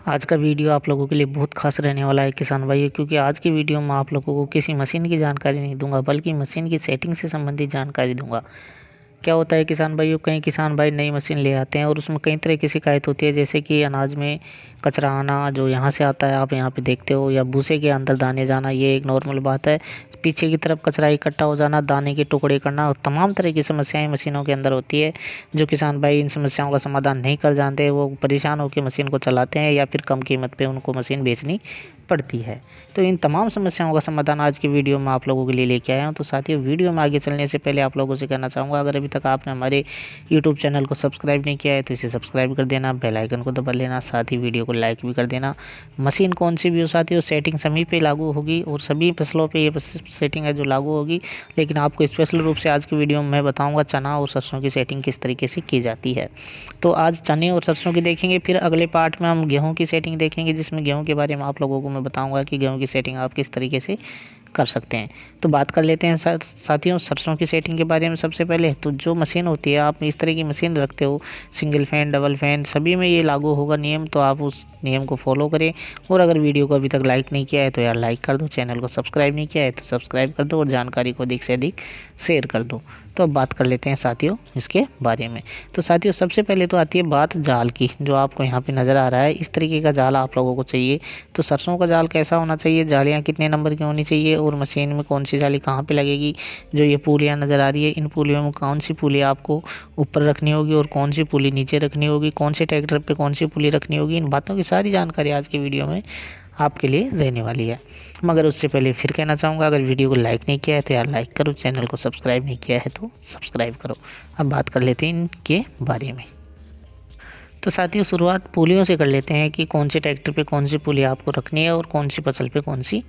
आज का वीडियो आप लोगों के लिए बहुत खास रहने वाला है किसान भाइयों, क्योंकि आज की वीडियो में आप लोगों को किसी मशीन की जानकारी नहीं दूंगा बल्कि मशीन की सेटिंग से संबंधित जानकारी दूंगा। क्या होता है किसान भाइयों, कई किसान भाई नई मशीन ले आते हैं और उसमें कई तरह की शिकायत होती है, जैसे कि अनाज में कचरा आना जो यहाँ से आता है आप यहाँ पे देखते हो, या भूसे के अंदर दाने जाना, ये एक नॉर्मल बात है। पीछे की तरफ कचरा इकट्ठा हो जाना, दाने के टुकड़े करना और तमाम तरह की समस्याएं मशीनों के अंदर होती है। जो किसान भाई इन समस्याओं का समाधान नहीं कर जानते वो परेशान होकर मशीन को चलाते हैं या फिर कम कीमत पे उनको मशीन बेचनी पड़ती है। तो इन तमाम समस्याओं का समाधान आज की वीडियो में आप लोगों के लिए लेके आया हूँ। तो साथियों, वीडियो में आगे चलने से पहले आप लोगों से कहना चाहूँगा, अगर अभी तक आपने हमारे यूट्यूब चैनल को सब्सक्राइब नहीं किया है तो इसे सब्सक्राइब कर देना, बेल आइकन को दबा लेना, साथ ही वीडियो को लाइक भी कर देना। मशीन कौन सी भी हो साथियों, सेटिंग सभी पे लागू होगी और सभी फसलों पे ये सेटिंग है जो लागू होगी, लेकिन आपको स्पेशल रूप से आज की वीडियो में मैं बताऊँगा चना और सरसों की सेटिंग किस तरीके से की जाती है। तो आज चने और सरसों की देखेंगे, फिर अगले पार्ट में हम गेहूँ की सेटिंग देखेंगे, जिसमें गेहूँ के बारे में आप लोगों को मैं बताऊँगा कि गेहूँ की सेटिंग आप किस तरीके से कर सकते हैं। तो बात कर लेते हैं साथियों सरसों की सेटिंग के बारे में। सबसे पहले तो जो मशीन होती है, आप इस तरह की मशीन रखते हो, सिंगल फैन, डबल फैन, सभी में ये लागू होगा नियम, तो आप उस नियम को फॉलो करें। और अगर वीडियो को अभी तक लाइक नहीं किया है तो यार लाइक कर दो, चैनल को सब्सक्राइब नहीं किया है तो सब्सक्राइब कर दो और जानकारी को अधिक से अधिक शेयर कर दो। तो अब बात कर लेते हैं साथियों इसके बारे में। तो साथियों सबसे पहले तो आती है बात जाल की, जो आपको यहाँ पे नज़र आ रहा है, इस तरीके का जाल आप लोगों को चाहिए। तो सरसों का जाल कैसा होना चाहिए, जालियाँ कितने नंबर की होनी चाहिए और मशीन में कौन सी जाली कहाँ पे लगेगी। जो ये पुलियाँ नज़र आ रही है, इन पुलियों में कौन सी पुली आपको ऊपर रखनी होगी और कौन सी पुली नीचे रखनी होगी, कौन से ट्रैक्टर पे कौन सी पुली रखनी होगी, इन बातों की सारी जानकारी आज की वीडियो में आपके लिए रहने वाली है। मगर उससे पहले फिर कहना चाहूँगा, अगर वीडियो को लाइक नहीं किया है तो यार लाइक करो, चैनल को सब्सक्राइब नहीं किया है तो सब्सक्राइब करो। अब बात कर लेते हैं इनके बारे में। तो साथियों शुरुआत पुलियों से कर लेते हैं कि कौन से ट्रैक्टर पे कौन सी पुली आपको रखनी है और कौन सी फसल पे कौन सी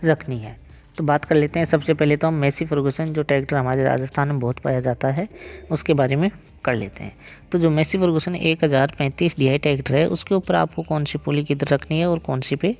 रखनी है। तो बात कर लेते हैं सबसे पहले तो हम मेसी फर्गुसन, जो ट्रैक्टर हमारे राजस्थान में बहुत पाया जाता है, उसके बारे में कर लेते हैं। तो जो मेसी फर्गुसन 1035 DI ट्रैक्टर है, उसके ऊपर आपको कौन सी पुली किधर रखनी है और कौन सी पे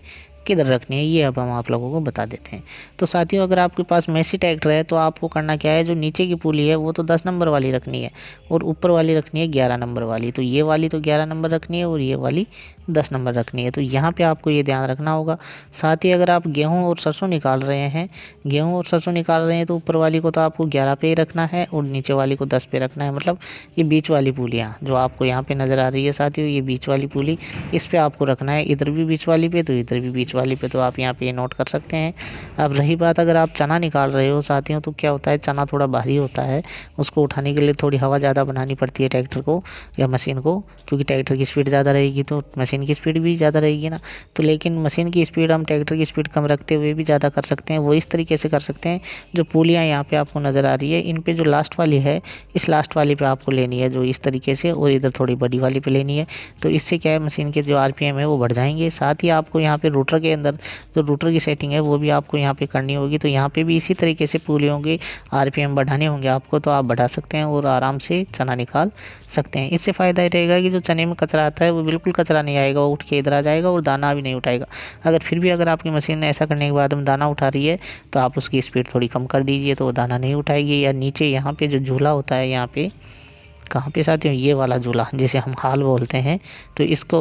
किधर रखनी है, ये अब हम आप लोगों को बता देते हैं। तो साथियों अगर आपके पास मेसी ट्रैक्टर है तो आपको करना क्या है, जो नीचे की पुली है वो तो 10 नंबर वाली रखनी है और ऊपर वाली रखनी है 11 नंबर वाली। तो ये वाली तो 11 नंबर रखनी है और ये वाली 10 नंबर रखनी है। तो यहाँ पे आपको ये ध्यान रखना होगा। साथ ही अगर आप गेहूँ और सरसों निकाल रहे हैं, तो ऊपर वाली को तो आपको 11 पे ही रखना है और नीचे वाली को 10 पे रखना है। मतलब ये बीच वाली पुलियाँ जो आपको यहाँ पे नज़र आ रही है साथियों, ये बीच वाली पुली, इस पे आपको रखना है। इधर भी बीच वाली पे तो इधर भी बीच वाली पे, तो आप यहाँ पे नोट कर सकते हैं। अब रही बात अगर आप चना निकाल रहे हो साथियों, तो क्या होता है, चना थोड़ा भारी होता है, उसको उठाने के लिए थोड़ी हवा ज़्यादा बनानी पड़ती है ट्रैक्टर को या मशीन को, क्योंकि ट्रैक्टर की स्पीड ज़्यादा रहेगी तो मशीन की स्पीड भी ज़्यादा रहेगी ना। तो लेकिन मशीन की स्पीड हम ट्रैक्टर की स्पीड कम रखते हुए भी ज़्यादा कर सकते हैं। वो इस तरीके से कर सकते हैं, जो पुलियाँ यहाँ पे आपको नज़र आ रही है, इन पे जो लास्ट वाली है, इस लास्ट वाली पे आपको लेनी है जो इस तरीके से, और इधर थोड़ी बड़ी वाली पे लेनी है। तो इससे क्या है, मशीन के जो RPM है वो बढ़ जाएंगे। साथ ही आपको यहाँ पे रोटर के अंदर जो रोटर की सेटिंग है वो भी आपको यहाँ पे करनी होगी। तो यहाँ पे भी इसी तरीके से पुलियों के RPM बढ़ाने होंगे आपको, तो आप बढ़ा सकते हैं और आराम से चना निकाल सकते हैं। इससे फ़ायदा ये रहेगा कि जो चने में कचरा आता है वो बिल्कुल कचरा नहीं आएगा, वो उठ के इधर आ जाएगा और दाना भी नहीं उठाएगा। अगर फिर भी अगर आपकी मशीन ने ऐसा करने के बाद में दाना उठा रही है तो आप उसकी स्पीड थोड़ी कम कर दीजिए, तो वो दाना नहीं उठाएगी। या नीचे यहाँ पे जो झूला होता है, यहाँ पे कहाँ पे साथियों, ये वाला झूला जिसे हम हाल बोलते हैं, तो इसको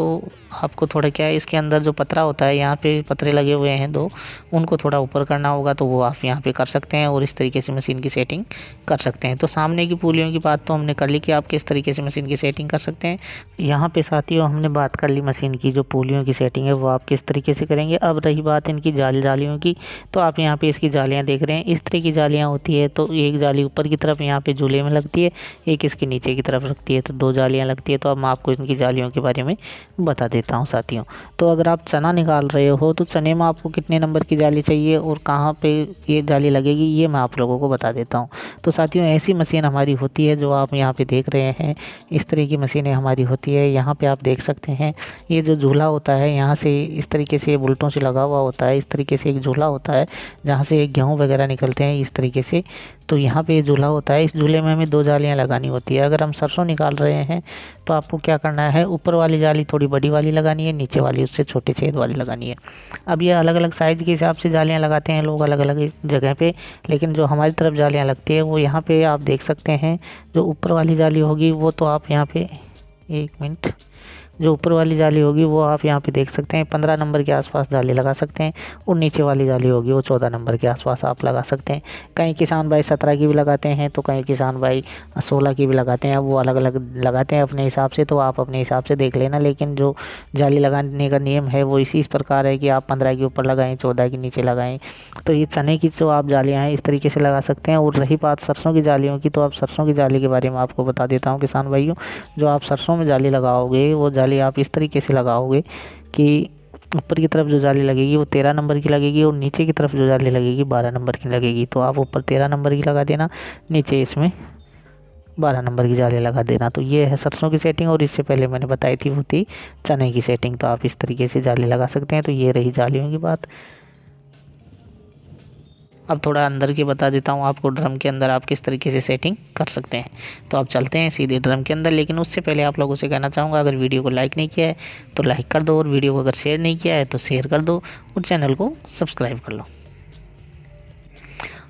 आपको थोड़ा क्या है, इसके अंदर जो पतरा होता है, यहाँ पे पतरे लगे हुए हैं दो, उनको थोड़ा ऊपर करना होगा, तो वो आप यहाँ पे कर सकते हैं और इस तरीके से मशीन की सेटिंग कर सकते हैं। तो सामने की पुलियों की बात तो हमने कर ली कि आप किस तरीके से मशीन की सेटिंग कर सकते हैं। यहाँ पे साथियों हमने बात कर ली मशीन की जो पुलियों की सेटिंग है वो आप किस तरीके से करेंगे। अब रही बात इनकी जालियों की, तो आप यहाँ पे इसकी जालियाँ देख रहे हैं, इस तरह की जालियाँ होती है। तो एक जाली ऊपर की तरफ यहाँ पे झूले में लगती है, एक इसके नीचे की तरफ रखती है, तो 2 जालियाँ लगती है। तो अब मैं आपको इनकी जालियों के बारे में बता देता हूँ साथियों। तो अगर आप चना निकाल रहे हो तो चने में आपको कितने नंबर की जाली चाहिए और कहाँ पे ये जाली लगेगी, ये मैं आप लोगों को बता देता हूँ। तो साथियों ऐसी मशीन हमारी होती है जो आप यहाँ पे देख रहे हैं, इस तरह की मशीनें हमारी होती है। यहाँ पे आप देख सकते हैं ये जो झूला होता है, यहाँ से इस तरीके से बुल्टों से लगा हुआ होता है, इस तरीके से एक झूला होता है जहाँ से गेहूँ वगैरह निकलते हैं इस तरीके से। तो यहाँ पे झूला होता है, इस झूले में हमें 2 जालियाँ लगानी होती है। अगर हम सरसों निकाल रहे हैं तो आपको क्या करना है, ऊपर वाली जाली थोड़ी बड़ी वाली लगानी है, नीचे वाली उससे छोटे छेद वाली लगानी है। अब ये अलग अलग साइज़ के हिसाब से जालियाँ लगाते हैं लोग अलग अलग जगह पे, लेकिन जो हमारी तरफ जालियाँ लगती है वो यहाँ पे आप देख सकते हैं। जो ऊपर वाली जाली होगी वो तो आप यहाँ पे 1 मिनट जो ऊपर वाली जाली होगी वो आप यहाँ पे देख सकते हैं 15 नंबर के आसपास जाली लगा सकते हैं, और नीचे वाली जाली होगी वो 14 नंबर के आसपास आप लगा सकते हैं। कई किसान भाई 17 की भी लगाते हैं, तो कई किसान भाई 16 की भी लगाते हैं। अब वो अलग अलग लगाते हैं अपने हिसाब से, तो आप अपने हिसाब से देख लेना। लेकिन जो जाली लगाने का नियम है वो इसी प्रकार है कि आप 15 के ऊपर लगाएं, 14 के नीचे लगाएं। तो ये चने की जो आप जालियाँ हैं इस तरीके से लगा सकते हैं। और रही बात सरसों की जालियों की, तो आप सरसों की जाली के बारे में आपको बता देता हूँ किसान भाइयों। जो आप सरसों में जाली लगाओगे वो जाली आप इस तरीके से लगाओगे कि ऊपर की तरफ जो जाली लगेगी वो 13 नंबर की लगेगी, और नीचे की तरफ जो जाली लगेगी 12 नंबर की लगेगी। तो आप ऊपर 13 नंबर की लगा देना, नीचे इसमें 12 नंबर की जाली लगा देना। तो ये है सरसों की सेटिंग, और इससे पहले मैंने बताई थी वो थी चने की सेटिंग। तो आप इस तरीके से जाली लगा सकते हैं। तो ये रही जालियों की बात। अब थोड़ा अंदर की बता देता हूँ आपको, ड्रम के अंदर आप किस तरीके से सेटिंग कर सकते हैं। तो आप चलते हैं सीधे ड्रम के अंदर, लेकिन उससे पहले आप लोगों से कहना चाहूँगा, अगर वीडियो को लाइक नहीं किया है तो लाइक कर दो, और वीडियो को अगर शेयर नहीं किया है तो शेयर कर दो, और चैनल को सब्सक्राइब कर लो।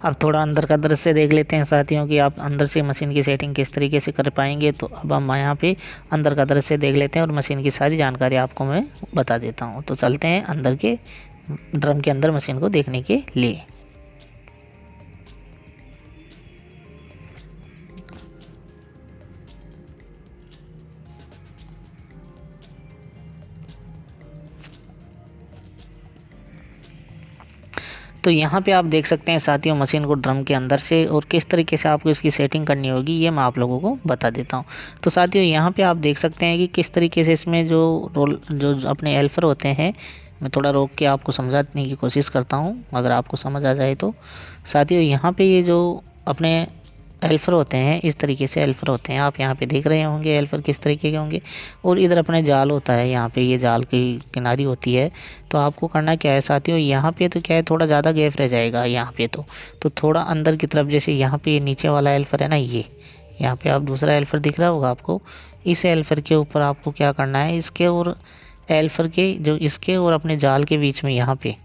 अब थोड़ा अंदर का दृश्य देख लेते हैं साथियों कि आप अंदर से मशीन की सेटिंग किस तरीके से कर पाएंगे। तो अब हम यहाँ पे अंदर का दृश्य देख लेते हैं, और मशीन की सारी जानकारी आपको मैं बता देता हूँ। तो चलते हैं अंदर के ड्रम के अंदर मशीन को देखने के लिए। तो यहाँ पे आप देख सकते हैं साथियों मशीन को ड्रम के अंदर से, और किस तरीके से आपको इसकी सेटिंग करनी होगी ये मैं आप लोगों को बता देता हूँ। तो साथियों यहाँ पे आप देख सकते हैं कि किस तरीके से इसमें जो रोल जो अपने एल्फर होते हैं, मैं थोड़ा रोक के आपको समझाने की कोशिश करता हूँ, अगर आपको समझ आ जाए तो। साथियों यहाँ पे ये जो अपने एल्फर होते हैं, इस तरीके से एल्फर होते हैं, आप यहाँ पे देख रहे होंगे एल्फर किस तरीके के होंगे। और इधर अपने जाल होता है, यहाँ पे ये जाल की किनारी होती है। तो आपको करना क्या है साथियों, यहाँ पे तो क्या है थोड़ा ज़्यादा गैप रह जाएगा यहाँ पे। तो थोड़ा अंदर की तरफ, जैसे यहाँ पे नीचे वाला एल्फर है ना, ये यहाँ पे आप दूसरा एल्फर दिख रहा होगा आपको, इस एल्फर के ऊपर आपको क्या करना है, इसके और एल्फर के जो इसके और अपने जाल के बीच में यहाँ पे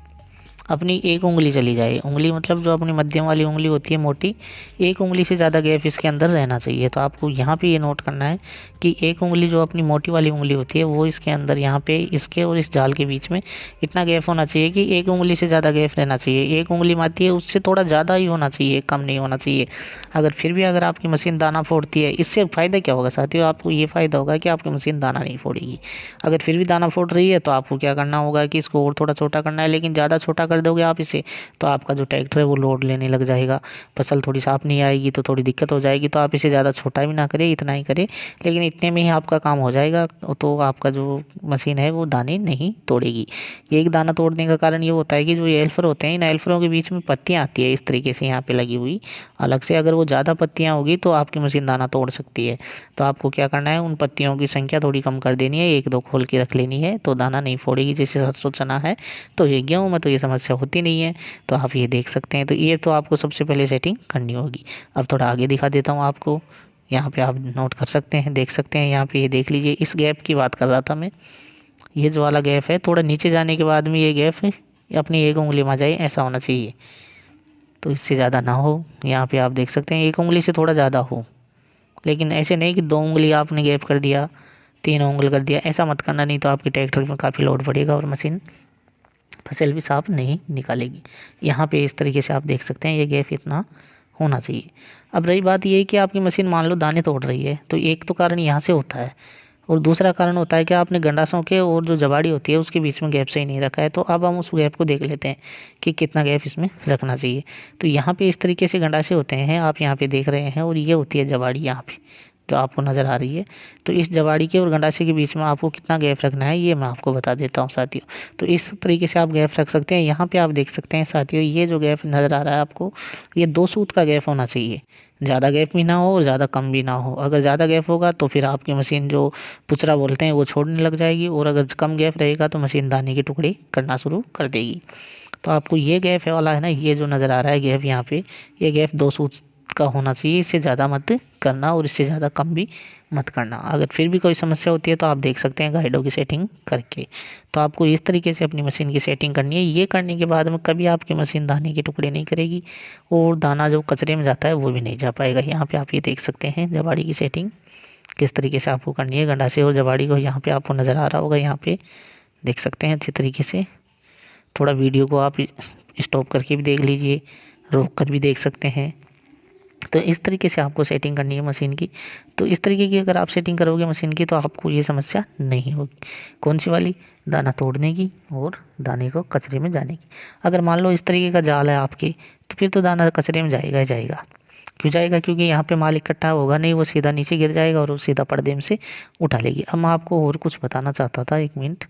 अपनी एक उंगली चली जाए। उंगली मतलब जो अपनी मध्यम वाली उंगली होती है मोटी, एक उंगली से ज़्यादा गैप इसके अंदर रहना चाहिए। तो आपको यहाँ पे ये नोट करना है कि एक उंगली जो अपनी मोटी वाली उंगली होती है वो इसके अंदर यहाँ पे इसके और इस जाल के बीच में इतना गैप होना चाहिए कि एक उंगली से ज़्यादा गैप रहना चाहिए। एक उंगली मारती है उससे थोड़ा ज़्यादा ही होना चाहिए, कम नहीं होना चाहिए। अगर फिर भी अगर आपकी मशीन दाना फोड़ती है, इससे फ़ायदा क्या होगा साथियों, आपको ये फ़ायदा होगा कि आपकी मशीन दाना नहीं फोड़ेगी। अगर फिर भी दाना फोड़ रही है तो आपको क्या करना होगा कि इसको और थोड़ा छोटा करना है, लेकिन ज़्यादा छोटा कर दोगे आप इसे तो आपका जो ट्रैक्टर है वो लोड लेने लग जाएगा, फसल थोड़ी साफ नहीं आएगी, तो थोड़ी दिक्कत हो जाएगी। तो आप इसे ज़्यादा छोटा भी ना करें, इतना ही करें, लेकिन इतने में ही आपका काम हो जाएगा। तो आपका जो मशीन है वो दाने नहीं तोड़ेगी। एक दाना तोड़ने का कारण ये होता है कि जो ये एल्फर होते हैं, इन एल्फरों के बीच में पत्तियाँ आती है इस तरीके से यहाँ पे लगी हुई अलग से। अगर वो ज़्यादा पत्तियाँ होगी तो आपकी मशीन दाना तोड़ सकती है। तो आपको क्या करना है, उन पत्तियों की संख्या थोड़ी कम कर देनी है, एक दो खोल के रख लेनी है, तो दाना नहीं फोड़ेगी। जैसे सरसों चना है तो ये गेहूँ में तो ये समस्या होती नहीं है। तो आप ये देख सकते हैं। तो ये तो आपको सबसे पहले सेटिंग करनी होगी। अब थोड़ा आगे दिखा देता हूँ आपको, यहाँ पे आप नोट कर सकते हैं, देख सकते हैं यहाँ पे, ये देख लीजिए, इस गैप की बात कर रहा था मैं। ये जो वाला गैप है थोड़ा नीचे जाने के बाद में ये गैप अपनी एक उंगली में आ जाए, ऐसा होना चाहिए। तो इससे ज़्यादा ना हो। यहाँ पे आप देख सकते हैं एक उंगली से थोड़ा ज़्यादा हो, लेकिन ऐसे नहीं कि 2 उंगली आपने गैप कर दिया, 3 उंगल कर दिया, ऐसा मत करना, नहीं तो आपके ट्रैक्टर में काफ़ी लोड पड़ेगा और मशीन फसल भी साफ नहीं निकालेगी। यहाँ पे इस तरीके से आप देख सकते हैं ये गैप इतना होना चाहिए। अब रही बात ये कि आपकी मशीन मान लो दाने तोड़ रही है, तो एक तो कारण यहाँ से होता है, और दूसरा कारण होता है कि आपने गंडासों के और जो जबाड़ी होती है उसके बीच में गैप सही नहीं रखा है। तो अब हम उस गैप को देख लेते हैं कि कितना गैप इसमें रखना चाहिए। तो यहाँ पे इस तरीके से गंडासे होते हैं, आप यहाँ पे देख रहे हैं, और ये होती है जबाड़ी यहाँ पे जो आपको नज़र आ रही है। तो इस जबाड़ी के और गंडासे के बीच में आपको कितना गैप रखना है ये मैं आपको बता देता हूँ साथियों। तो इस तरीके से आप गैप रख सकते हैं। यहाँ पे आप देख सकते हैं साथियों, ये जो गैप नज़र आ रहा है आपको, ये 2 सूत का गैप होना चाहिए। ज़्यादा गैप भी ना हो और ज़्यादा कम भी ना हो। अगर ज़्यादा गैप होगा तो फिर आपकी मशीन जो पुचरा बोलते हैं वो छोड़ने लग जाएगी, और अगर कम गैप रहेगा तो मशीन दाने के टुकड़े करना शुरू कर देगी। तो आपको ये गैप है वाला है ना, ये जो नज़र आ रहा है गैप यहाँ पे, ये गैप 2 सूत का होना चाहिए। इससे ज़्यादा मत करना और इससे ज़्यादा कम भी मत करना। अगर फिर भी कोई समस्या होती है तो आप देख सकते हैं गाइडों की सेटिंग करके। तो आपको इस तरीके से अपनी मशीन की सेटिंग करनी है। ये करने के बाद में कभी आपकी मशीन दाने के टुकड़े नहीं करेगी, और दाना जो कचरे में जाता है वो भी नहीं जा पाएगा। यहाँ पे आप ये देख सकते हैं जबाड़ी की सेटिंग किस तरीके से आपको करनी है गंडासे और जवाड़ी को। यहाँ पे आपको नज़र आ रहा होगा, यहाँ पे देख सकते हैं अच्छे तरीके से। थोड़ा वीडियो को आप स्टॉप करके भी देख लीजिए, रोक कर भी देख सकते हैं। तो इस तरीके से आपको सेटिंग करनी है मशीन की। तो इस तरीके की अगर आप सेटिंग करोगे मशीन की तो आपको ये समस्या नहीं होगी। कौन सी वाली? दाना तोड़ने की और दाने को कचरे में जाने की। अगर मान लो इस तरीके का जाल है आपके, तो फिर तो दाना कचरे में जाएगा ही जाएगा। क्यों जाएगा? क्योंकि यहाँ पे माल इकट्ठा होगा नहीं, वो सीधा नीचे गिर जाएगा और वो सीधा पर्दे में से उठा लेगी। अब मैं आपको और कुछ बताना चाहता था, 1 मिनट।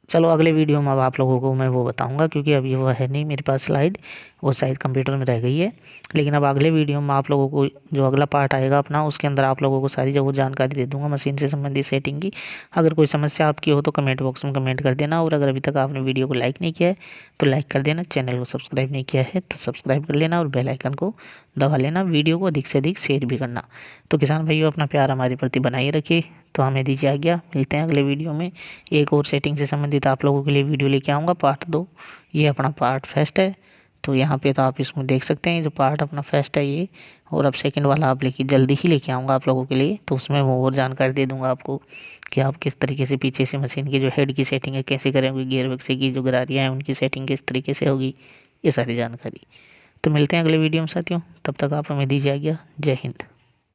चलो अगले वीडियो में अब आप लोगों को मैं वो बताऊंगा, क्योंकि अभी वो है नहीं मेरे पास स्लाइड, वो शायद कंप्यूटर में रह गई है। लेकिन अब अगले वीडियो में आप लोगों को जो अगला पार्ट आएगा अपना, उसके अंदर आप लोगों को सारी जो जानकारी दे दूंगा मशीन से संबंधित सेटिंग की। अगर कोई समस्या आपकी हो तो कमेंट बॉक्स में कमेंट कर देना, और अगर अभी तक आपने वीडियो को लाइक नहीं किया है तो लाइक कर देना, चैनल को सब्सक्राइब नहीं किया है तो सब्सक्राइब कर लेना और बेल आइकन को दबा लेना। वीडियो को अधिक से अधिक शेयर भी करना। तो किसान भाइयों, अपना प्यार हमारे प्रति बनाए रखिए। तो हमें दीजिए आज्ञा, मिलते हैं अगले वीडियो में। एक और सेटिंग से संबंधित आप लोगों के लिए वीडियो लेके आऊँगा, पार्ट 2। ये अपना पार्ट फर्स्ट है, तो यहाँ पे तो आप इसमें देख सकते हैं जो पार्ट अपना फर्स्ट है ये। और अब सेकंड वाला आप जल्दी ही लेके आऊँगा आप लोगों के लिए। तो उसमें मैं और जानकारी दे दूँगा आपको कि आप किस तरीके से पीछे से मशीन की जो हेड की सेटिंग है कैसे करेंगे, गियर बक्से की जो गरारियाँ हैं उनकी सेटिंग किस तरीके से होगी, ये सारी जानकारी। तो मिलते हैं अगले वीडियो में साथियों, तब तक आप हमें दीजिए आज्ञा। जय हिंद।